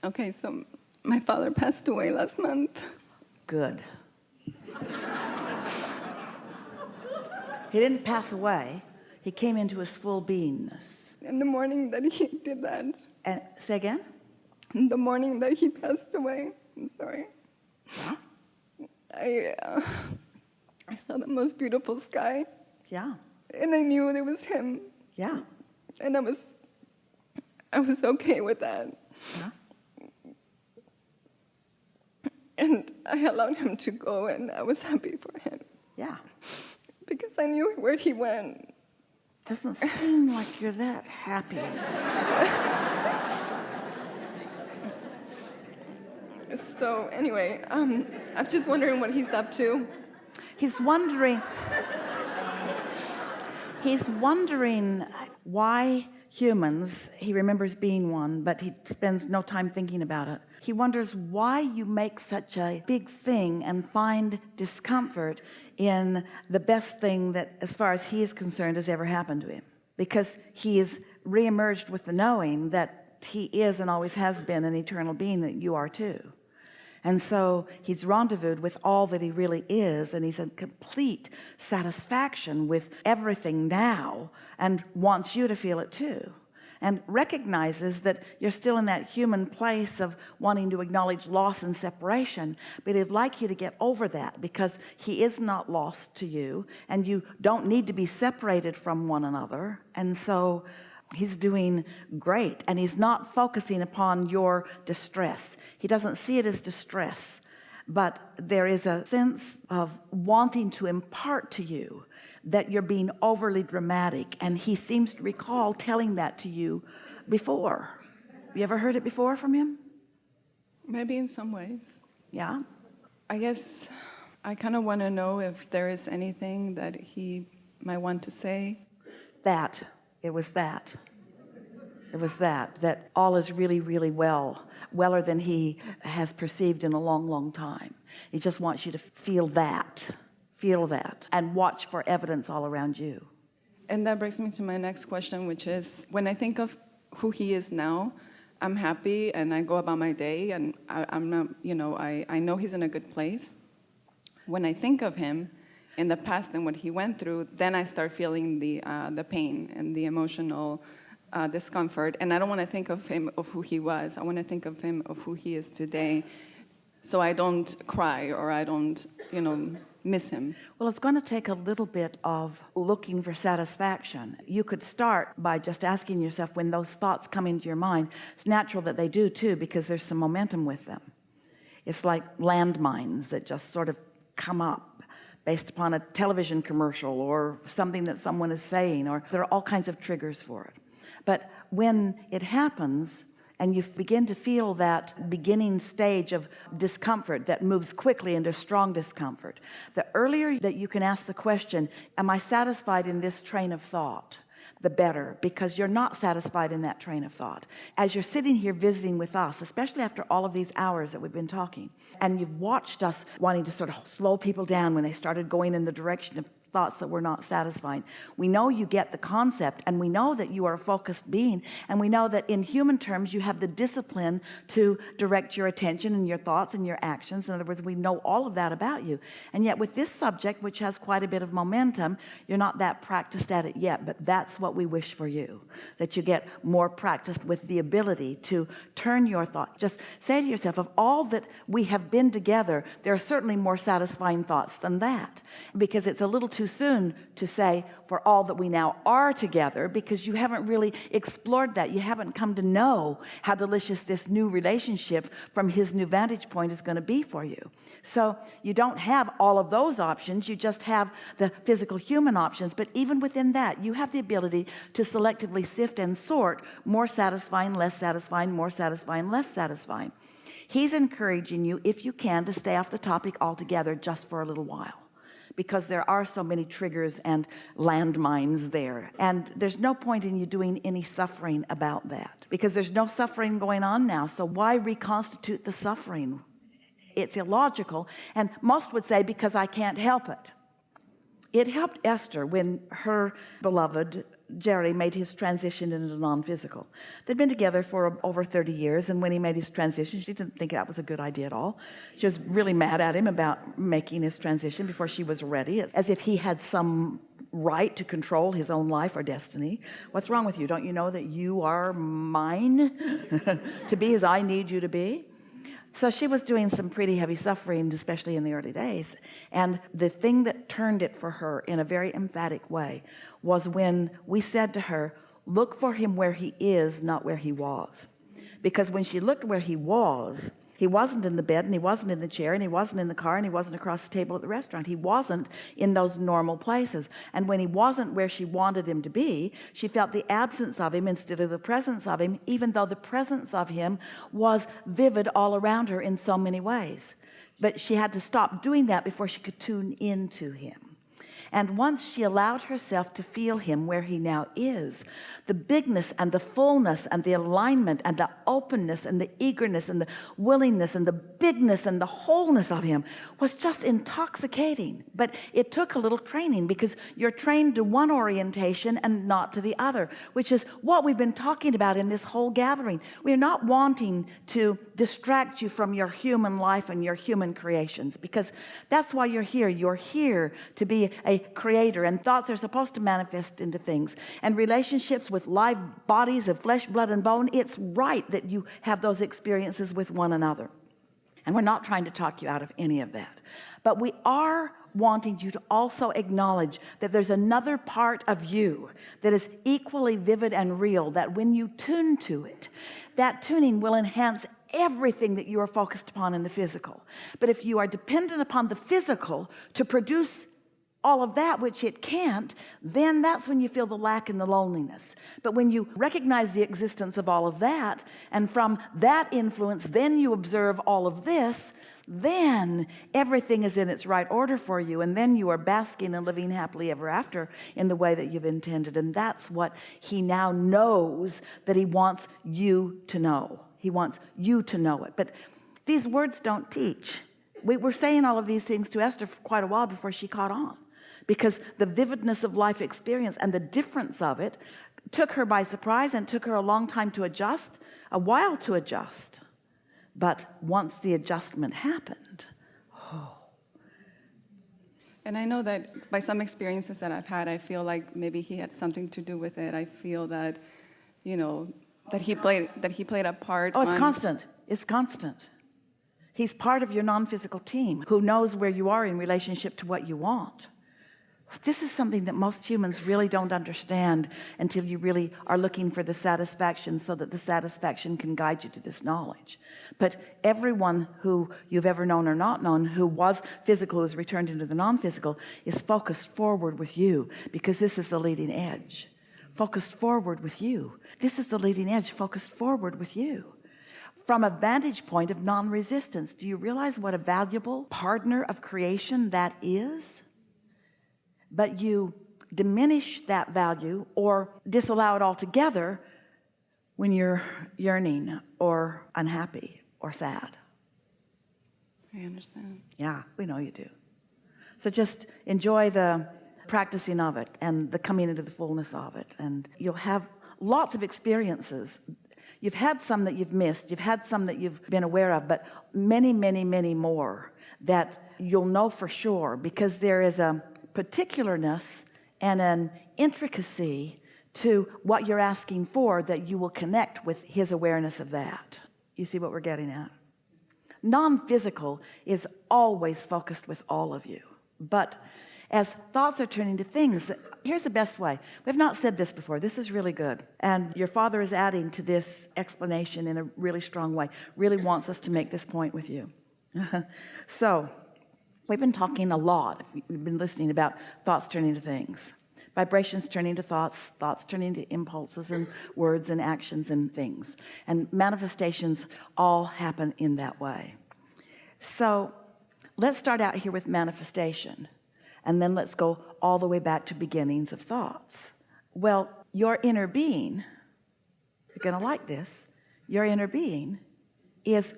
Okay, so my father passed away last month. Good. He didn't pass away. He came into his full beingness. In the morning that he did that, And say again? in the morning that he passed away, I'm sorry, Yeah. I saw the most beautiful sky, Yeah. and I knew it was him, Yeah. and I was okay with that. Yeah. And I allowed him to go, and I was happy for him Yeah. because I knew where he went. Doesn't seem like you're that happy. So anyway, I'm just wondering what he's up to. He's wondering why humans, he remembers being one, but he spends no time thinking about it. He wonders why you make such a big thing and find discomfort in the best thing that, as far as he is concerned, has ever happened to him. Because he is reemerged with the knowing that he is and always has been an eternal being, that you are too. And so he's rendezvoused with all that he really is, and he's in complete satisfaction with everything now and wants you to feel it too, and recognizes that you're still in that human place of wanting to acknowledge loss and separation, but he'd like you to get over that, because he is not lost to you and you don't need to be separated from one another. And so he's doing great, and he's not focusing upon your distress. He doesn't see it as distress, but there is a sense of wanting to impart to you that you're being overly dramatic, and he seems to recall telling that to you before. You ever heard it before from him? Maybe in some ways. Yeah. I guess I kind of want to know if there is anything that he might want to say. It was that all is really, really well, weller than he has perceived in a long, long time. He just wants you to feel that, and watch for evidence all around you. And that brings me to my next question, which is, when I think of who he is now, I'm happy and I go about my day, and I'm not, I know he's in a good place. When I think of him in the past and what he went through, then I start feeling the pain and the emotional discomfort. And I don't want to think of him of who he was. I want to think of him of who he is today, so I don't cry or I don't, miss him. Well, it's going to take a little bit of looking for satisfaction. You could start by just asking yourself, when those thoughts come into your mind, it's natural that they do too, because there's some momentum with them. It's like landmines that just sort of come up based upon a television commercial or something that someone is saying, or there are all kinds of triggers for it. But when it happens and you begin to feel that beginning stage of discomfort that moves quickly into strong discomfort, the earlier that you can ask the question, am I satisfied in this train of thought, the better, because you're not satisfied in that train of thought. As you're sitting here visiting with us, especially after all of these hours that we've been talking, and you've watched us wanting to sort of slow people down when they started going in the direction of thoughts that were not satisfying. We know you get the concept, and we know that you are a focused being, and we know that in human terms you have the discipline to direct your attention and your thoughts and your actions. In other words, we know all of that about you. And yet with this subject, which has quite a bit of momentum, you're not that practiced at it yet. But that's what we wish for you, that you get more practiced with the ability to turn your thought. Just say to yourself, of all that we have been together, there are certainly more satisfying thoughts than that, because it's a little too soon to say for all that we now are together, because you haven't really explored that. You haven't come to know how delicious this new relationship from his new vantage point is going to be for you. So you don't have all of those options. You just have the physical human options. But even within that, you have the ability to selectively sift and sort more satisfying, less satisfying, more satisfying, less satisfying. He's encouraging you, if you can, to stay off the topic altogether just for a little while, because there are so many triggers and landmines there. And there's no point in you doing any suffering about that, because there's no suffering going on now. So why reconstitute the suffering? It's illogical. And most would say, because I can't help it. It helped Esther when her beloved Jerry made his transition into non-physical. They'd been together for over 30 years, and when he made his transition, she didn't think that was a good idea at all. She was really mad at him about making his transition before she was ready, as if he had some right to control his own life or destiny. What's wrong with you? Don't you know that you are mine to be as I need you to be? So she was doing some pretty heavy suffering, especially in the early days. And the thing that turned it for her in a very emphatic way was when we said to her, look for him where he is, not where he was. Because when she looked where he wasn't in the bed, and he wasn't in the chair, and he wasn't in the car, and he wasn't across the table at the restaurant. He wasn't in those normal places. And when he wasn't where she wanted him to be, she felt the absence of him instead of the presence of him, even though the presence of him was vivid all around her in so many ways. But she had to stop doing that before she could tune into him. And once she allowed herself to feel him where he now is, the bigness and the fullness and the alignment and the openness and the eagerness and the willingness and the bigness and the wholeness of him was just intoxicating. But it took a little training, because you're trained to one orientation and not to the other, which is what we've been talking about in this whole gathering. We're not wanting to distract you from your human life and your human creations, because that's why you're here. You're here to be a creator, and thoughts are supposed to manifest into things, and relationships with live bodies of flesh, blood, and bone. It's right that you have those experiences with one another, and we're not trying to talk you out of any of that, but we are wanting you to also acknowledge that there's another part of you that is equally vivid and real, that when you tune to it, that tuning will enhance everything that you are focused upon in the physical. But if you are dependent upon the physical to produce all of that which it can't, then that's when you feel the lack and the loneliness. But when you recognize the existence of all of that, and from that influence then you observe all of this, then everything is in its right order for you, and then you are basking and living happily ever after in the way that you've intended. And that's what he now knows that he wants you to know. He wants you to know it. But these words don't teach. We were saying all of these things to Esther for quite a while before she caught on, because the vividness of life experience and the difference of it took her by surprise, and took her a long time to adjust, a while to adjust. But once the adjustment happened, And I know that by some experiences that I've had, I feel like maybe he had something to do with it. I feel that, that he played a part. Oh, it's constant. It's constant. He's part of your non-physical team who knows where you are in relationship to what you want. This is something that most humans really don't understand until you really are looking for the satisfaction, so that the satisfaction can guide you to this knowledge. But everyone who you've ever known or not known who was physical, who's returned into the non-physical, is focused forward with you, because this is the leading edge. Focused forward with you. This is the leading edge, focused forward with you. From a vantage point of non-resistance, do you realize what a valuable partner of creation that is? But you diminish that value or disallow it altogether when you're yearning or unhappy or sad. I understand. Yeah, we know you do. So just enjoy the practicing of it and the coming into the fullness of it, and you'll have lots of experiences. You've had some that you've missed, you've had some that you've been aware of, but many, many, many more that you'll know for sure, because there is a particularness and an intricacy to what you're asking for, that you will connect with his awareness of that. You see what we're getting at? Non-physical is always focused with all of you, but as thoughts are turning to things, here's the best way. We've not said this before. This is really good, and your father is adding to this explanation in a really strong way. Really wants us to make this point with you. So we've been talking a lot, if you've been listening, about thoughts turning to things, vibrations turning to thoughts, thoughts turning to impulses and words and actions and things, and manifestations all happen in that way. So let's start out here with manifestation, and then let's go all the way back to beginnings of thoughts. Well, your inner being, you're going to like this, your inner being is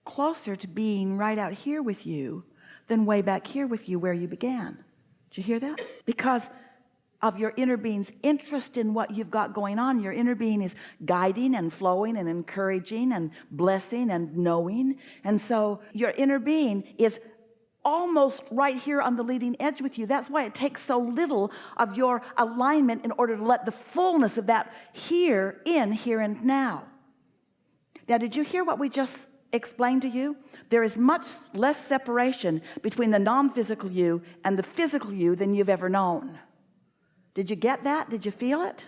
closer to being right out here with you than way back here with you where you began. Did you hear that? Because of your inner being's interest in what you've got going on. Your inner being is guiding and flowing and encouraging and blessing and knowing. And so your inner being is almost right here on the leading edge with you. That's why it takes so little of your alignment in order to let the fullness of that here and now. Now, did you hear what we just explained to you? There is much less separation between the non-physical you and the physical you than you've ever known. Did you get that? Did you feel it?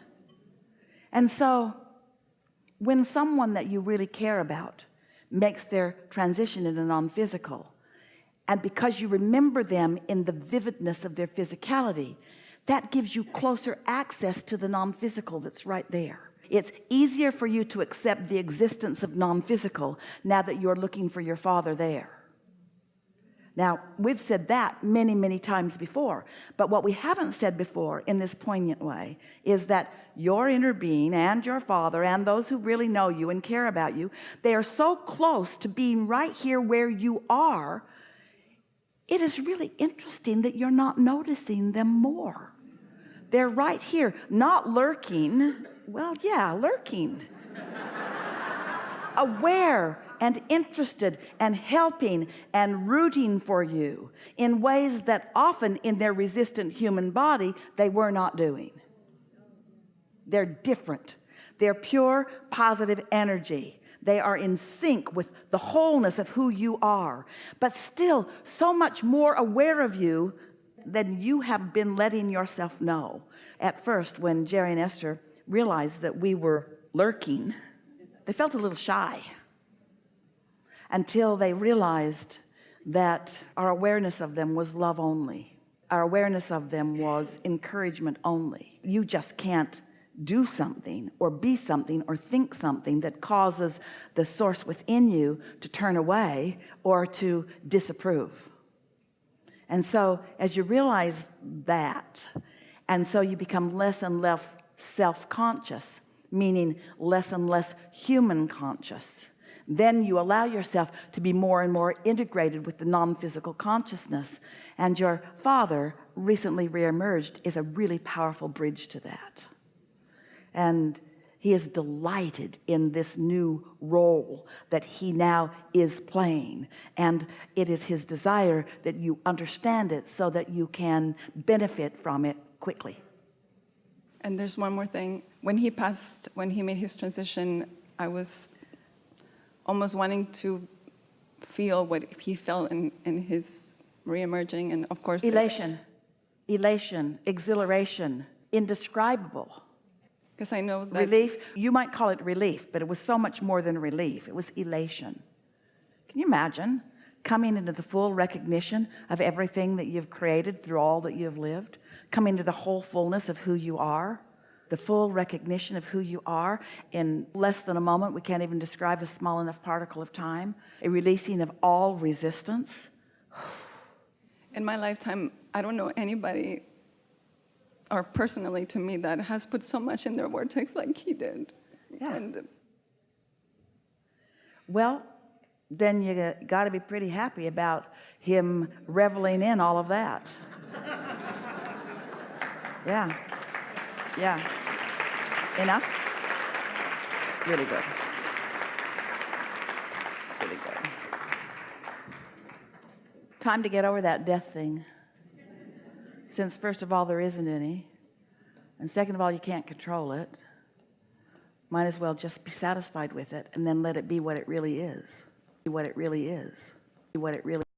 And so when someone that you really care about makes their transition into non-physical, and because you remember them in the vividness of their physicality, that gives you closer access to the non-physical that's right there. It's easier for you to accept the existence of non-physical now that you're looking for your Father there. Now, we've said that many, many times before, but what we haven't said before in this poignant way is that your inner being and your Father and those who really know you and care about you, they are so close to being right here where you are. It is really interesting that you're not noticing them more. They're right here, not lurking. Well, yeah, lurking. Aware and interested and helping and rooting for you in ways that often in their resistant human body they were not doing. They're different. They're pure positive energy. They are in sync with the wholeness of who you are, but still so much more aware of you than you have been letting yourself know. At first, when Jerry and Esther realized that we were lurking, they felt a little shy until they realized that our awareness of them was love only. Our awareness of them was encouragement only. You just can't do something or be something or think something that causes the source within you to turn away or to disapprove. And so as you realize that, and so you become less and less self-conscious, meaning less and less human conscious, then you allow yourself to be more and more integrated with the non-physical consciousness, and your Father, recently reemerged, is a really powerful bridge to that. And he is delighted in this new role that he now is playing, and it is his desire that you understand it so that you can benefit from it quickly. And there's one more thing. When he made his transition, I was almost wanting to feel what he felt in his reemerging, and of course elation, exhilaration, indescribable. Because I know that relief, you might call it relief, but it was so much more than relief. It was elation. Can you imagine coming into the full recognition of everything that you've created through all that you've lived, coming to the whole fullness of who you are, the full recognition of who you are in less than a moment? We can't even describe a small enough particle of time. A releasing of all resistance. In my lifetime, I don't know anybody, or personally to me, that has put so much in their vortex like he did. Yeah. And well, then you got to be pretty happy about him reveling in all of that. Yeah. Enough? Really good. Really good. Time to get over that death thing. Since first of all, there isn't any, and second of all, you can't control it. Might as well just be satisfied with it and then let it be what it really is. Be what it really is. Be what it really